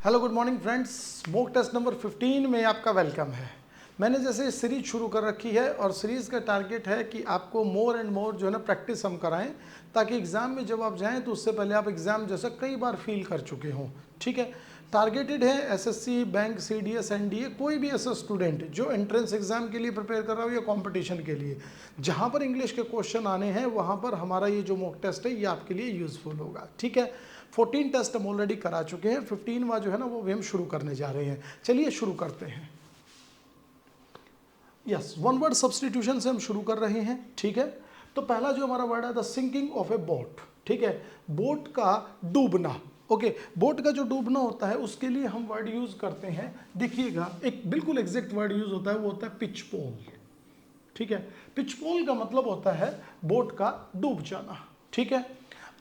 Hello good morning friends, mock test number 15 में आपका welcome है। मैंने जैसे सीरीज शुरू कर रखी है और सीरीज़ का टारगेट है कि आपको मोर एंड मोर जो है ना प्रैक्टिस हम कराएं, ताकि एग्ज़ाम में जब आप जाएं तो उससे पहले आप एग्ज़ाम जैसा कई बार फील कर चुके हों। ठीक है, टारगेटेड है एसएससी, बैंक, सीडीएस, एनडीए, कोई भी ऐसा स्टूडेंट जो एंट्रेंस एग्जाम के लिए प्रिपेयर कर रहा हो या कंपटीशन के लिए, जहाँ पर इंग्लिश के क्वेश्चन आने हैं वहाँ पर हमारा ये जो मॉक टेस्ट है ये आपके लिए यूज़फुल होगा। ठीक है, 14 टेस्ट हम ऑलरेडी करा चुके हैं, 15वां जो है ना वो भी हम शुरू करने जा रहे हैं। चलिए शुरू करते हैं। यस, वन वर्ड सब्सटीट्यूशन से हम शुरू कर रहे हैं। ठीक है, तो पहला जो हमारा वर्ड है the sinking of a boat. ठीक है, बोट का डूबना। ओके, बोट का जो डूबना होता है उसके लिए हम वर्ड यूज करते हैं, देखिएगा एक बिल्कुल एग्जैक्ट वर्ड यूज होता है, वो होता है पिच पोल। ठीक है, पिच पोल का मतलब होता है बोट का डूब जाना। ठीक है,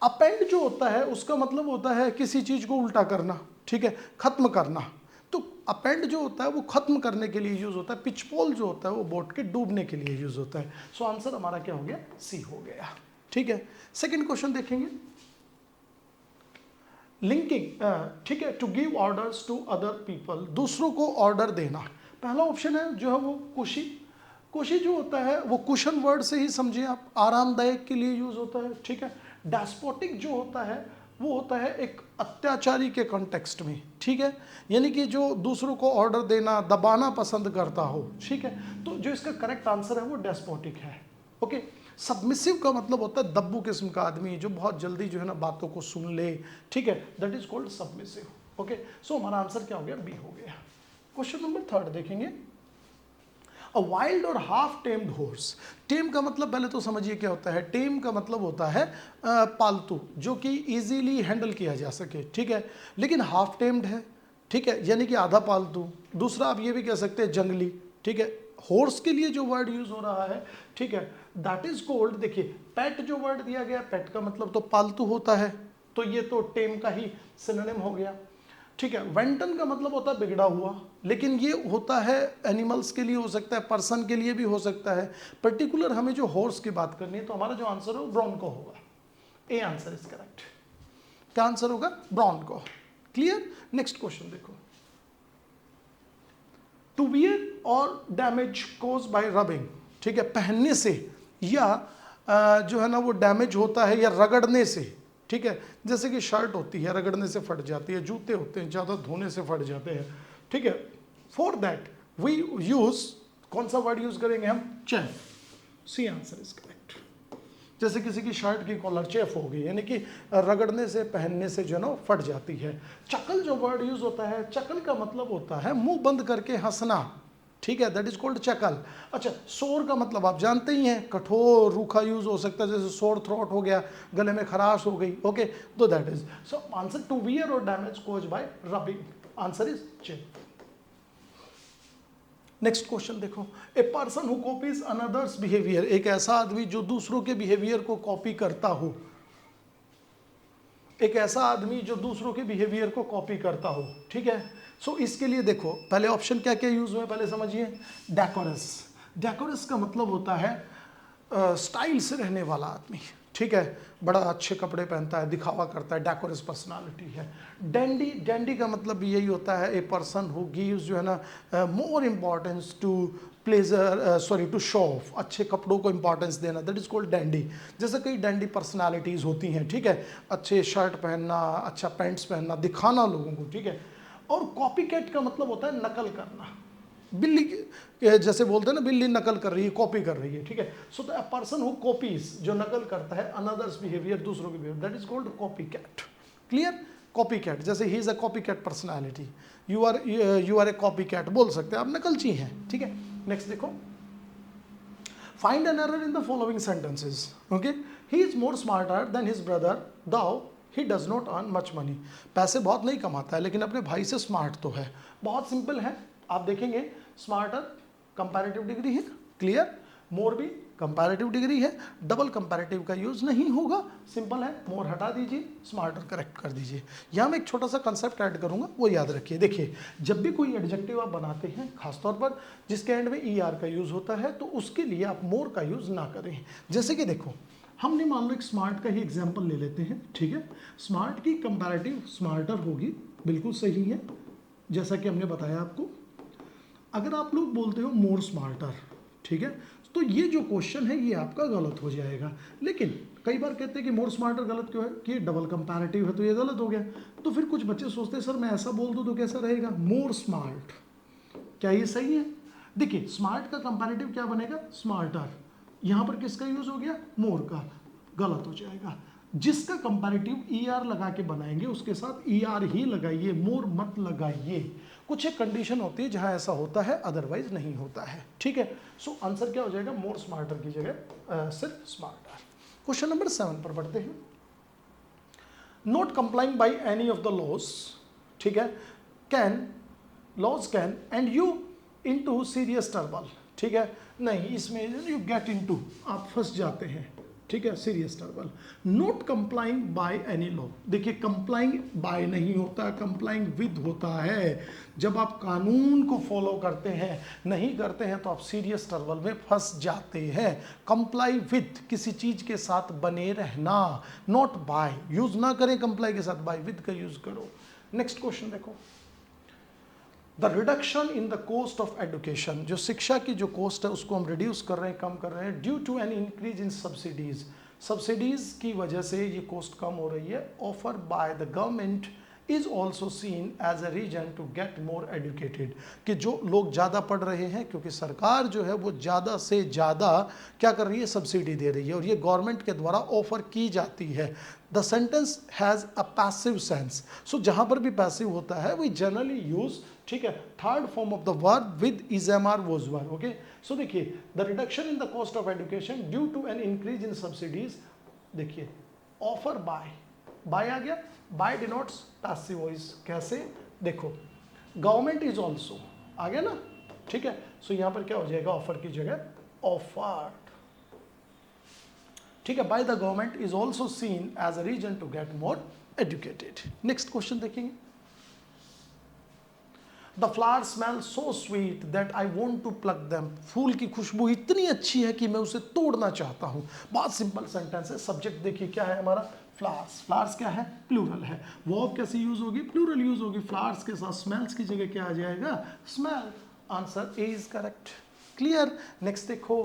अपेंड जो होता है उसका मतलब होता है किसी चीज को उल्टा करना। ठीक है, खत्म करना। तो अपेंड जो होता है वो खत्म करने के लिए यूज होता है, पिच पोल जो होता है वो बोट के डूबने के लिए यूज होता है। सो आंसर हमारा क्या हो गया, सी हो गया। ठीक है, सेकंड क्वेश्चन देखेंगे, लिंकिंग। ठीक है, to give orders to other people, दूसरों को ऑर्डर देना। पहला ऑप्शन है जो है वो कुशी। कुशी जो होता है वो कुशन वर्ड से ही समझिए आप, आरामदायक के लिए यूज होता है। ठीक है, डेस्पोटिक जो होता है वो होता है एक अत्याचारी के कॉन्टेक्स्ट में। ठीक है, यानी कि जो दूसरों को ऑर्डर देना, दबाना पसंद करता हो। ठीक है, तो जो इसका करेक्ट आंसर है वो डेस्पोटिक है। ओके, सबमिसिव का मतलब होता है दब्बू किस्म का आदमी जो बहुत जल्दी जो है ना बातों को सुन ले। ठीक है, that is called submissive. Okay, so हमारा आंसर क्या हो गया, बी हो गया। क्वेश्चन नंबर 3 देखेंगे, अ वाइल्ड और हाफ टेम्ड हॉर्स। टेम का मतलब पहले तो समझिए क्या होता है। टेम का मतलब होता है पालतू, जो कि इजीली हैंडल किया जा सके। ठीक है, लेकिन हाफ टेम्ड है। ठीक है, यानी कि आधा पालतू। दूसरा आप ये भी कह सकते हैं जंगली। ठीक है, हॉर्स के लिए जो वर्ड यूज हो रहा है, ठीक है, दैट इज कॉल्ड, देखिए पेट जो वर्ड दिया गया, पेट का मतलब तो पालतू होता है, तो ये तो टेम का ही सिनोनिम हो गया। ठीक है, वेंटन का मतलब होता है बिगड़ा हुआ, लेकिन ये होता है एनिमल्स के लिए हो सकता है, पर्सन के लिए भी हो सकता है। पर्टिकुलर हमें जो हॉर्स की बात करनी है, तो हमारा जो आंसर है वो ब्रॉन्को होगा। ए आंसर इज करेक्ट। क्या आंसर होगा, ब्रॉन्को। क्लियर। नेक्स्ट क्वेश्चन देखो, to wear or damage caused by rubbing. ठीक है, पहनने से या जो है ना वो डैमेज होता है या रगड़ने से। ठीक है, जैसे कि शर्ट होती है रगड़ने से फट जाती है, जूते होते हैं ज़्यादा धोने से फट जाते हैं। ठीक है, फॉर दैट वी यूज, कौन सा वर्ड यूज करेंगे हम, chef. C answer is correct. जैसे किसी की शर्ट की कॉलर चेफ हो गई, यानी कि रगड़ने से, पहनने से जो है ना फट जाती है। चकल जो वर्ड यूज होता है, चकल का मतलब होता है मुंह बंद करके हंसना। ठीक है, दैट इज कॉल्ड चकल। अच्छा, सोर का मतलब आप जानते ही हैं, कठोर रूखा यूज हो सकता है, जैसे सोर थ्रोट हो गया, गले में खराश हो गई। ओके, तो that is, so answer to wear or damage caused by rubbing, answer is chafe. Next question देखो, a person who copies another's behaviour, एक ऐसा आदमी जो दूसरों के बिहेवियर को कॉपी करता हो। एक ऐसा आदमी जो दूसरों के बिहेवियर को कॉपी करता हो। ठीक है, सो इसके लिए देखो पहले ऑप्शन क्या क्या यूज हुए, पहले समझिए। डेकोरस, डेकोरस का मतलब होता है स्टाइल से रहने वाला आदमी। ठीक है, बड़ा अच्छे कपड़े पहनता है, दिखावा करता है, डेकोरस पर्सनालिटी है। डैंडी, डैंडी का मतलब भी यही होता है, ए पर्सन हु गिव्स जो है ना more importance to pleasure, sorry to show off, अच्छे कपड़ों को इंपॉर्टेंस देना, दैट इज कॉल्ड डैंडी। जैसे कई डैंडी पर्सनालिटीज़ होती हैं। ठीक है, अच्छे शर्ट पहनना, अच्छा पैंट्स पहनना, दिखाना लोगों को। ठीक है, और कॉपी कैट का मतलब होता है नकल करना। बिल्ली जैसे बोलते हैं ना, बिल्ली नकल कर रही है, कॉपी कर रही है। ठीक है, so the person who copies, जो नकल करता है अनदर्स बिहेवियर, दूसरों के behaviour, that is called copy cat. Clear, copy cat, जैसे ही is a copy cat personality, you are a copy cat बोल सकते हैं, आप नकलची हैं। ठीक है, नेक्स्ट देखो, find an error in the following sentences. Okay, he is more smarter than his brother though he does not earn much money. पैसे बहुत नहीं कमाता है लेकिन अपने भाई से स्मार्ट तो है। बहुत सिंपल है, आप देखेंगे स्मार्टर कंपैरेटिव डिग्री है, क्लियर, मोर भी कंपैरेटिव डिग्री है, डबल कंपैरेटिव का यूज नहीं होगा, सिंपल है, मोर हटा दीजिए, स्मार्टर करेक्ट कर दीजिए। यहाँ मैं एक छोटा सा कंसेप्ट ऐड करूंगा, वो याद रखिए। देखिए, जब भी कोई एडजेक्टिव आप बनाते हैं, खासतौर पर जिसके एंड में ER का यूज होता है, तो उसके लिए आप मोर का यूज ना करें। जैसे कि देखो, हमने मान लो एक स्मार्ट का ही एग्जाम्पल ले लेते हैं। ठीक है, स्मार्ट की कंपैरेटिव स्मार्टर होगी, बिल्कुल सही है, जैसा कि हमने बताया आपको। अगर आप लोग बोलते हो मोर स्मार्टर, ठीक है, तो ये जो क्वेश्चन है ये आपका गलत हो जाएगा। लेकिन कई बार कहते हैं कि मोर स्मार्टर गलत क्यों है, कि डबल कंपैरेटिव है तो ये गलत हो गया। तो फिर कुछ बच्चे सोचते हैं सर मैं ऐसा बोल दूं तो कैसा रहेगा, मोर स्मार्ट, क्या ये सही है? देखिए स्मार्ट का कंपैरेटिव क्या बनेगा, स्मार्टर। यहां पर किसका यूज हो गया, मोर का, गलत हो जाएगा। जिसका कंपैरेटिव ईआर लगा के बनाएंगे उसके साथ ईआर ही लगाइए, मोर मत लगाइए। कुछ एक कंडीशन होती है जहां ऐसा होता है, अदरवाइज नहीं होता है, ठीक है। सो आंसर क्या हो जाएगा, मोर स्मार्टर की जगह सिर्फ स्मार्टर। क्वेश्चन नंबर 7 पर बढ़ते हैं। Not complying by any of the laws, ठीक है, can laws can end you into serious trouble, ठीक है, नहीं इसमें यू गेट इनटू, आप फंस जाते हैं, ठीक है, serious trouble. Not complying by any law, देखिए कंप्लाइंग बाय नहीं होता, कंप्लाइंग विद होता है। जब आप कानून को फॉलो करते हैं, नहीं करते हैं तो आप सीरियस ट्रबल में फंस जाते हैं। कंप्लाई विद, किसी चीज के साथ बने रहना, नॉट बाय, यूज ना करें कंप्लाई के साथ, बाय विद का यूज करो। नेक्स्ट क्वेश्चन देखो, the reduction in the cost of education, जो शिक्षा की जो कॉस्ट है उसको हम रिड्यूस कर रहे हैं, कम कर रहे हैं, due to an increase in subsidies, subsidies की वजह से ये कॉस्ट कम हो रही है। Offer by the government is also seen as a reason to get more educated, कि जो लोग ज़्यादा पढ़ रहे हैं क्योंकि सरकार जो है वो ज़्यादा से ज़्यादा क्या कर रही है, सब्सिडी दे रही है और ये गवर्नमेंट के द्वारा ऑफर की जाती है। The sentence has a passive sense, so जहाँ पर भी पैसिव होता है वी जनरली यूज, ठीक है, third form of the verb with is am are was were, okay. So देखिए the reduction in the cost of education due to an increase in subsidies, देखिए offer by आ गया, by denotes passive voice, कैसे देखो, government is also आ गया ना, ठीक है। सो यहां पर क्या हो जाएगा, ऑफर की जगह ऑफर्ड, ठीक है, by the government is also seen as a reason to get more educated. Next question देखेंगे, the flower smell so sweet that I want to pluck them, फूल की खुशबू इतनी अच्छी है कि मैं उसे तोड़ना चाहता हूं। बहुत सिंपल सेंटेंस है। सब्जेक्ट देखिए क्या है हमारा, फ्लावर्स, फ्लावर्स क्या है, प्लूरल है। वर्ब कैसे यूज होगी, प्लूरल यूज होगी, फ्लावर्स के साथ स्मेल्स की जगह क्या आ जाएगा, smell. Answer A is correct, clear. Next देखो,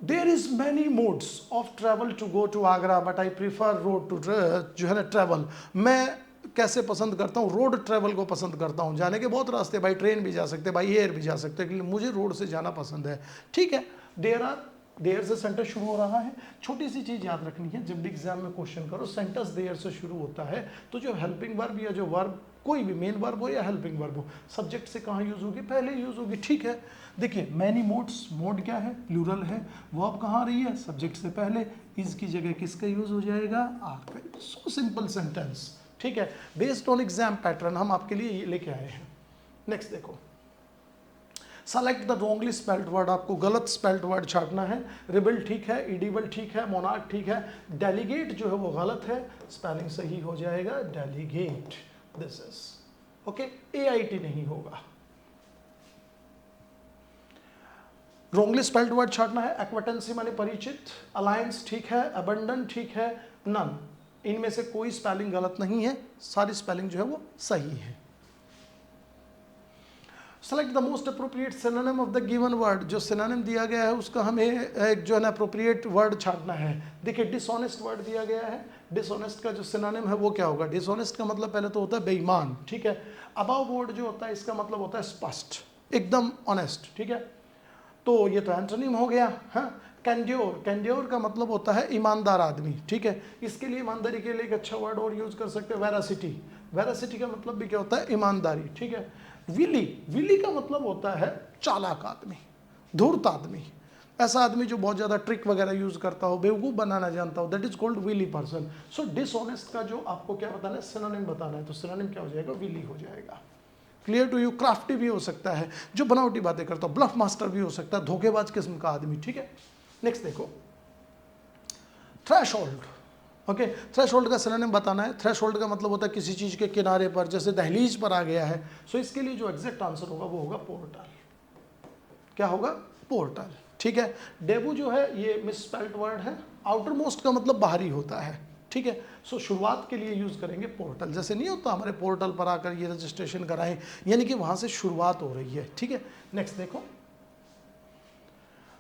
there is many modes of travel to go to Agra but I prefer road to, जो है ना ट्रेवल, मैं कैसे पसंद करता हूँ, रोड ट्रेवल को पसंद करता हूँ। जाने के बहुत रास्ते, बाई ट्रेन भी जा सकते हैं, बाई एयर भी जा सकते हैं, लेकिन मुझे रोड से जाना पसंद है, ठीक है। देयर से सेंटेंस शुरू हो रहा है। छोटी सी चीज याद रखनी है, जब भी एग्जाम में क्वेश्चन करो सेंटेंस देयर से शुरू होता है तो जो हेल्पिंग वर्ब या जो वर्ब, कोई भी मेन वर्ब हो या हेल्पिंग वर्ब हो, सब्जेक्ट से कहाँ यूज होगी, पहले यूज होगी, ठीक है। देखिए मैनी मोड्स, मोड क्या है, प्लूरल है, वर्ब कहाँ आ रही है, सब्जेक्ट से पहले, इज की जगह किसका यूज हो जाएगा, आर का। सो सिंपल सेंटेंस, ठीक है, बेस्ड ऑन एग्जाम पैटर्न हम आपके लिए ये लेके आए हैं। नेक्स्ट देखो, select the wrongly spelled word, आपको गलत स्पेल्ड वर्ड छाटना है। रिबल ठीक है, इडिबल ठीक है, मोनार्क ठीक है, डेलीगेट जो है वो गलत है, स्पेलिंग सही हो जाएगा delegate, this is okay, AIT नहीं होगा। रॉन्गली स्पेल्ड वर्ड छाटना है। एक्वाटेंसी माने परिचित, अलायंस ठीक है, अबंडन ठीक है, नन, इनमें से कोई स्पेलिंग गलत नहीं है, सारी स्पेलिंग जो है वो सही है। Select the most appropriate synonym of the given word, जो सिनोनिम दिया गया है उसका हमें एक जो है ना अप्रोप्रिएट वर्ड छाटना है। देखिए डिसऑनेस्ट वर्ड दिया गया है, डिसऑनेस्ट का जो सिनोनिम है वो क्या होगा, डिसऑनेस्ट का मतलब पहले तो होता है बेईमान, ठीक है। अबव वर्ड जो होता है इसका मतलब होता है स्पष्ट, एकदम ऑनेस्ट, ठीक है। तो ये तो एंटोनिम हो गया, हाँ। कैंड्योर, कैंड्योर का मतलब होता है ईमानदार आदमी, ठीक है। इसके लिए ईमानदारी के लिए एक अच्छा वर्ड और यूज कर सकते हैं, वेरासिटी, वेरासिटी का मतलब भी क्या होता है, ईमानदारी, ठीक है। विली, विली का मतलब होता है चालाक आदमी, धूर्त आदमी, ऐसा आदमी जो बहुत ज़्यादा ट्रिक वगैरह यूज करता हो, बेवकूफ़ बनाना जानता हो, that is called wily person. So dishonest का जो आपको क्या बताना है, सिनोनिम बताना है, तो सिनोनिम क्या हो जाएगा, विली हो जाएगा। Clear to you. क्राफ्टी भी हो सकता है, जो बनावटी बातें करता हो, ब्लफ मास्टर भी हो सकता है, धोखेबाज किस्म का आदमी, ठीक है। नेक्स्ट देखो, थ्रेशोल्ड, ओके, थ्रेशोल्ड का सिनोनिम बताना है। थ्रेशोल्ड का मतलब होता है किसी चीज़ के किनारे पर, जैसे दहलीज पर आ गया है। सो इसके लिए जो एग्जैक्ट आंसर होगा वो होगा पोर्टल, क्या होगा, पोर्टल, ठीक है। डेबू जो है ये मिसस्पेल्ड वर्ड है, आउटर मोस्ट का मतलब बाहरी होता है, ठीक है। सो शुरुआत के लिए यूज करेंगे पोर्टल, जैसे नहीं होता हमारे पोर्टल पर आकर ये रजिस्ट्रेशन कराएं, यानी कि वहां से शुरुआत हो रही है, ठीक है। नेक्स्ट देखो,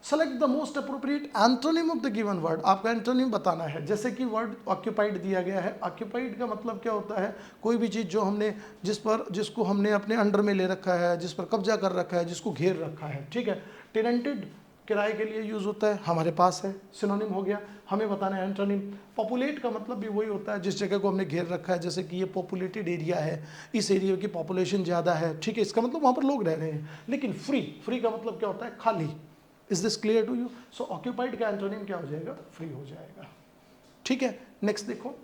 select the most appropriate antonym of the given word, आपका एंटोनिम बताना है। जैसे कि वर्ड ऑक्यूपाइड दिया गया है, ऑक्यूपाइड का मतलब क्या होता है, कोई भी चीज़ जो हमने जिसको हमने अपने अंडर में ले रखा है, जिस पर कब्जा कर रखा है, जिसको घेर रखा है, ठीक है। टेनेंटेड किराए के लिए यूज होता है, हमारे पास है, सिनोनिम हो गया, हमें बताना है एंटोनिम। पॉपुलेट का मतलब भी वही होता है जिस जगह को हमने घेर रखा है, जैसे कि ये पॉपुलेटेड एरिया है, इस एरिया की पॉपुलेशन ज़्यादा है, ठीक है, इसका मतलब वहाँ पर लोग रह रहे हैं। लेकिन फ्री का मतलब क्या होता है, खाली। Is this clear to you? So occupied का एंटोनिम क्या हो जाएगा, फ्री हो जाएगा, ठीक है। नेक्स्ट देखो,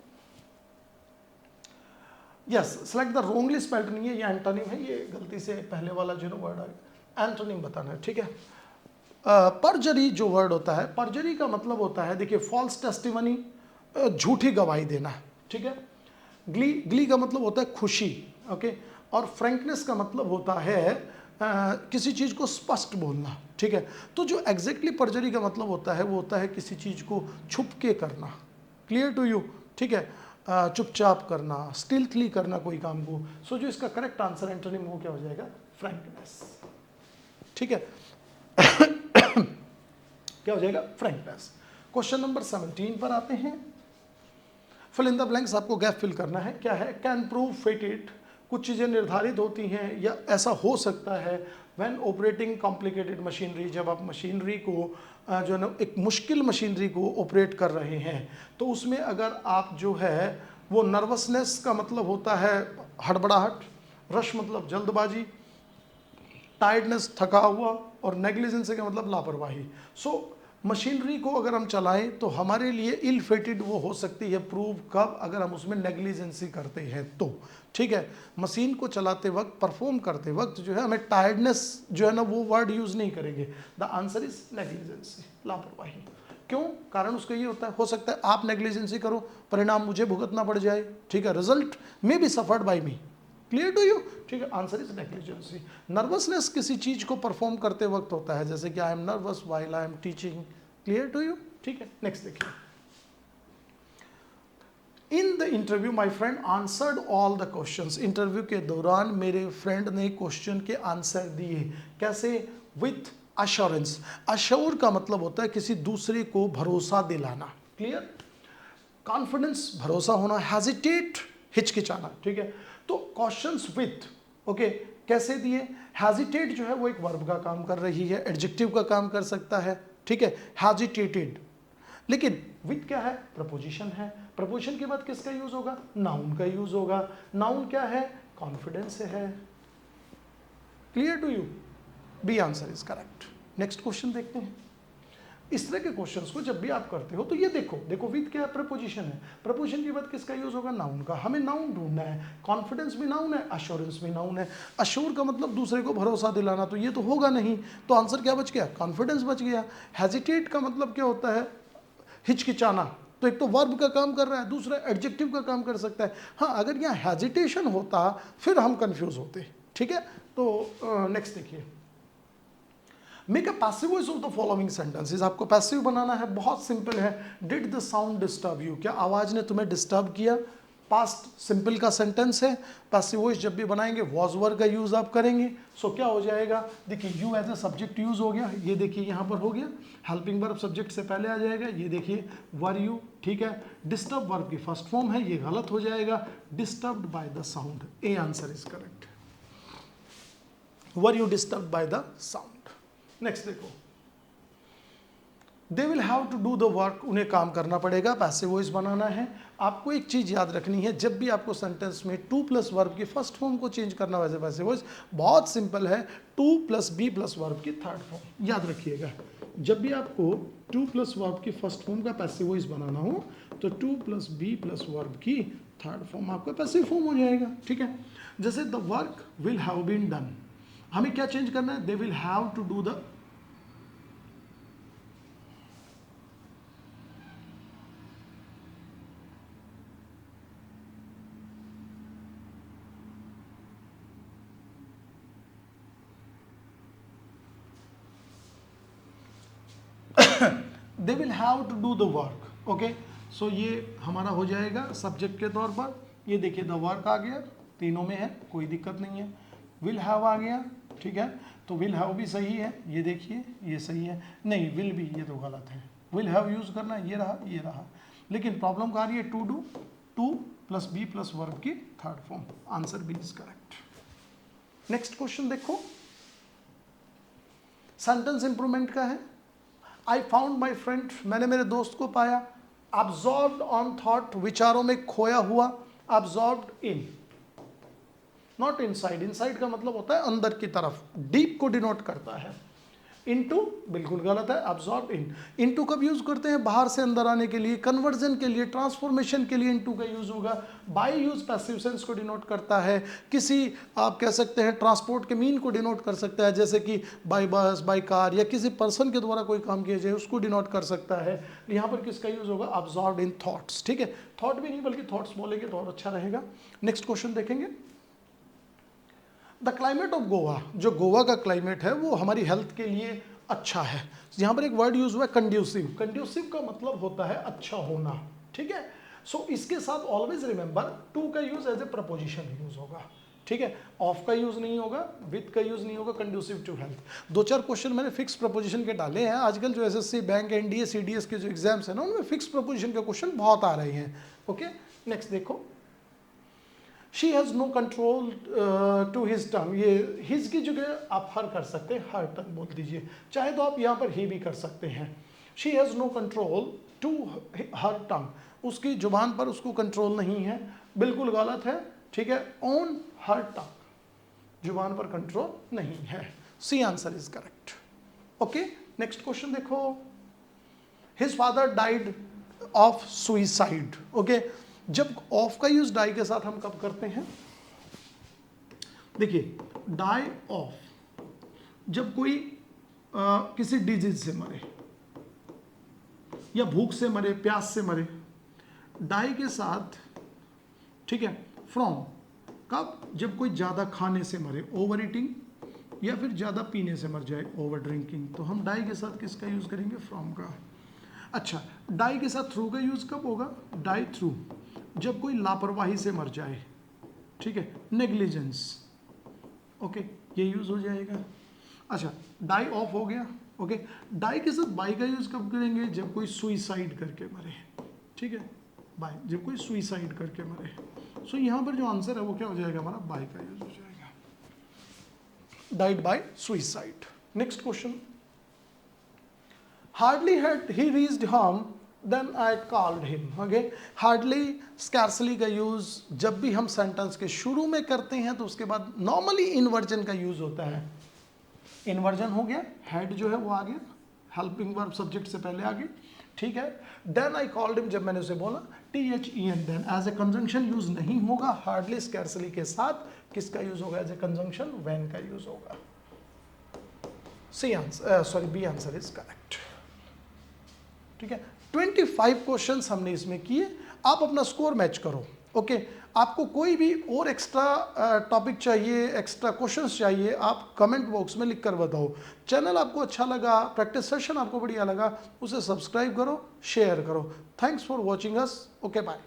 yes, select the Rongli spelled नहीं है, ये एंटोनिम है, ये गलती से पहले वाला जो वर्ड आ गया, एंटोनिम बताना है, ठीक है। परजरी जो वर्ड होता है, परजरी का मतलब होता है, देखिए, फॉल्स टेस्टिमनी, झूठी गवाही देना, ठीक है। ग्ली का मतलब होता है खुशी, ओके। और फ्रैंकनेस का मतलब होता है किसी चीज़ को स्पष्ट बोलना, ठीक है। तो जो एग्जैक्टली परजरी का मतलब होता है वो होता है किसी चीज़ को छुप के करना, क्लियर टू यू, ठीक है, चुपचाप करना, स्टिल्थली करना कोई काम को। सो जो इसका करेक्ट आंसर एंटोनिम वो क्या हो जाएगा, फ्रैंकनेस, ठीक है। क्या हो जाएगा, फ्रैंकनेस। क्वेश्चन नंबर 17 पर आते हैं। फिल इन द ब्लैंक्स, आपको गैप फिल करना है। क्या है, कैन प्रूव फिटेड, कुछ चीज़ें निर्धारित होती हैं या ऐसा हो सकता है व्हेन ऑपरेटिंग कॉम्प्लिकेटेड मशीनरी, जब आप मशीनरी को जो है ना एक मुश्किल मशीनरी को ऑपरेट कर रहे हैं, तो उसमें अगर आप जो है वो नर्वसनेस का मतलब होता है हड़बड़ाहट, रश मतलब जल्दबाजी, टायर्डनेस थका हुआ, और नेग्लिजेंस का मतलब लापरवाही। सो मशीनरी को अगर हम चलाएं तो हमारे लिए इल फिटेड वो हो सकती है प्रूव कब, अगर हम उसमें नेग्लिजेंसी करते हैं तो, ठीक है। मशीन को चलाते वक्त, परफॉर्म करते वक्त जो है हमें टायर्डनेस जो है ना वो वर्ड यूज नहीं करेंगे। द आंसर इज नेग्लिजेंसी, लापरवाही। क्यों, कारण उसका ये होता है, हो सकता है आप नेग्लिजेंसी करो, परिणाम मुझे भुगतना पड़ जाए, ठीक है, result may be suffered by me, clear to you, ठीक है। Answer is negligence. नर्वसनेस किसी चीज को परफॉर्म करते वक्त होता है, जैसे कि I am nervous while I am teaching, clear to you, ठीक है। नेक्स्ट देखिए, in the interview my friend answered all the questions, interview के दौरान मेरे फ्रेंड ने क्वेश्चन के आंसर दिए, कैसे, विथ अश्योरेंस। अश्योर का मतलब होता है किसी दूसरे को भरोसा दिलाना, क्लियर। कॉन्फिडेंस, भरोसा होना, हेजिटेट, हिचकिचाना, ठीक है। तो क्वेश्चंस विथ, ओके, कैसे दिए, हेजिटेट जो है वो एक वर्ब का काम कर रही है, एडजेक्टिव का काम कर सकता है, ठीक है, हेजिटेटेड। लेकिन विथ क्या है, प्रपोजिशन है, प्रपोजिशन के बाद किसका यूज होगा, नाउन का यूज होगा। नाउन क्या है, कॉन्फिडेंस है, clear to you, B answer is correct. Next question देखते हैं। इस तरह के क्वेश्चंस को जब भी आप करते हो तो ये देखो विथ क्या है, प्रपोजिशन है, प्रपोजिशन के बाद किसका यूज होगा, नाउन का। हमें नाउन ढूंढना है, कॉन्फिडेंस भी नाउन है, अश्योरेंस भी नाउन है। अश्योर का मतलब दूसरे को भरोसा दिलाना, तो ये तो होगा नहीं, तो आंसर क्या बच गया, कॉन्फिडेंस बच गया। हेजिटेट का मतलब क्या होता है, हिचकिचाना, तो एक तो वर्ब का काम कर रहा है, दूसरा एडजेक्टिव का काम कर सकता है। हाँ, अगर यहाँ हेजिटेशन होता फिर हम कंफ्यूज होते, ठीक है। तो नेक्स्ट देखिए, make a passive voice of the following sentences, आपको पैसिव बनाना है, बहुत सिंपल है। Did the sound disturb you, क्या आवाज ने तुम्हें डिस्टर्ब किया, पास्ट सिंपल का सेंटेंस है। पैसिव वॉइस जब भी बनाएंगे वॉज वर्ब का यूज आप करेंगे। सो क्या हो जाएगा, देखिए you as a subject use हो गया, ये देखिए यहाँ पर हो गया, हेल्पिंग वर्ब सब्जेक्ट से पहले आ जाएगा, ये देखिए वर यू, ठीक है। डिस्टर्ब वर्ब की फर्स्ट फॉर्म है, ये गलत हो जाएगा, disturbed by the sound, A answer is correct, were you disturbed by the sound. Next देखो, they will have to do the work, उन्हें काम करना पड़ेगा, पैसिव वॉइस बनाना है। आपको एक चीज याद रखनी है, जब भी आपको सेंटेंस में टू प्लस वर्ब की फर्स्ट फॉर्म को चेंज करना, वैसे पैसिव वॉइस बहुत सिंपल है, to plus be plus verb की थर्ड फॉर्म, याद रखिएगा। जब भी आपको टू प्लस वर्ब की फर्स्ट फॉर्म का पैसिव वॉइस बनाना हो तो to plus be plus verb की थर्ड फॉर्म आपका पैसिव फॉर्म हो जाएगा, ठीक है। जैसे the work will have been done, हमें क्या चेंज करना है, they will have to do the, they will have to do the work, okay। So ये हमारा हो जाएगा सब्जेक्ट के तौर पर। ये देखिए द वर्क आ गया, तीनों में है, कोई दिक्कत नहीं है। विल हैव आ गया, ठीक है, तो विल हैव भी सही है, ये देखिए ये सही है, नहीं विल भी, ये तो गलत है। विल हैव यूज करना, ये रहा, लेकिन प्रॉब्लम कहाँ आ रही है, to do, to plus be plus verb की third form. Answer B is correct. Next question देखो, सेंटेंस इंप्रूवमेंट का है। आई फाउंड माई फ्रेंड, मैंने मेरे दोस्त को पाया। अब्जॉर्ब्ड ऑन थॉट, विचारों में खोया हुआ। Absorbed in, not inside, inside का मतलब होता है अंदर की तरफ, डीप को डिनोट करता है। इनटू बिल्कुल गलत है, अब्जॉर्ब इन। इनटू कब यूज करते हैं, बाहर से अंदर आने के लिए, कन्वर्जन के लिए, ट्रांसफॉर्मेशन के लिए इनटू का यूज होगा। बाय यूज पैसिव सेंस को डिनोट करता है, किसी आप कह सकते हैं ट्रांसपोर्ट के मीन को डिनोट कर सकता है, जैसे कि बाय बस, बाय कार, या किसी पर्सन के द्वारा कोई काम किया जाए उसको डिनोट कर सकता है। यहाँ पर किसका यूज होगा, अब्जॉर्ब इन थॉट्स, ठीक है, थॉट भी नहीं बल्कि थॉट्स बोलेंगे तो और अच्छा रहेगा। नेक्स्ट क्वेश्चन देखेंगे, द क्लाइमेट ऑफ गोवा, जो गोवा का क्लाइमेट है वो हमारी हेल्थ के लिए अच्छा है। यहाँ पर एक वर्ड यूज हुआ है कंड्यूसिव, कंड्यूसिव का मतलब होता है अच्छा होना, ठीक है। सो इसके साथ ऑलवेज रिमेंबर टू का use as a preposition use होगा, ठीक है, ऑफ का यूज नहीं होगा, विद का यूज नहीं होगा, कंड्यूसिव टू हेल्थ। दो चार क्वेश्चन मैंने फिक्स प्रपोजिशन के डाले हैं। आजकल जो एसएससी बैंक, एनडीए, सीडीएस के जो एग्जाम्स है ना, उनमें फिक्स प्रपोजिशन के क्वेश्चन बहुत आ रहे हैं। ओके, नेक्स्ट देखो, she has no control to his tongue, ये हिज की जगह आप हर कर सकते हैं, हर टंग बोल दीजिए, चाहे तो आप यहाँ पर ही भी कर सकते हैं। She has no control to her tongue, उसकी जुबान पर उसको कंट्रोल नहीं है, बिल्कुल गलत है, ठीक है। ऑन हर टंग, जुबान पर कंट्रोल नहीं है। C answer is correct. Okay, next question देखो, his father died of suicide. Okay, जब ऑफ का यूज डाई के साथ हम कब करते हैं, देखिए डाई ऑफ, जब कोई किसी डिजीज से मरे या भूख से मरे, प्यास से मरे, डाई के साथ, ठीक है। फ्रॉम कब, जब कोई ज़्यादा खाने से मरे, ओवर ईटिंग, या फिर ज़्यादा पीने से मर जाए, ओवर ड्रिंकिंग, तो हम डाई के साथ किसका यूज़ करेंगे, फ्रॉम का। अच्छा, डाई के साथ थ्रू का यूज़ कब होगा, डाई थ्रू, जब कोई लापरवाही से मर जाए, ठीक है, नेग्लिजेंस, ओके, ये यूज़ हो जाएगा। अच्छा, डाई ऑफ हो गया। ओके, डाई के साथ बाई का यूज़ कब करेंगे, जब कोई सुइसाइड करके मरे, ठीक है, बाई, जब कोई सुइसाइड करके मरे। सो यहाँ पर जो आंसर है वो क्या हो जाएगा हमारा, बाई का यूज हो जाएगा, died by suicide. Next question, hardly had he reached home then I called him. Okay, hardly, scarcely का यूज जब भी हम सेंटेंस के शुरू में करते हैं तो उसके बाद नॉर्मली इनवर्जन का यूज होता है। इनवर्जन हो गया, हेड जो है वो आ गया, हेल्पिंग वर्ब सब्जेक्ट से पहले आ गई, ठीक है। देन आई कॉल्ड हिम, जब मैंने उसे बोला, THEN, then as a conjunction use नहीं होगा। हार्डली, स्कैर्सली के साथ किसका यूज होगा, एज ए कंजंक्शन, व्हेन का यूज होगा। C answer, sorry, B answer is correct, ठीक है। 25 क्वेश्चंस हमने इसमें किए। आप अपना स्कोर मैच करो। ओके, आपको कोई भी और एक्स्ट्रा टॉपिक चाहिए, एक्स्ट्रा क्वेश्चंस चाहिए, आप कमेंट बॉक्स में लिख कर बताओ। चैनल आपको अच्छा लगा, प्रैक्टिस सेशन आपको बढ़िया लगा, उसे सब्सक्राइब करो, शेयर करो। Thanks for watching us. Okay, bye.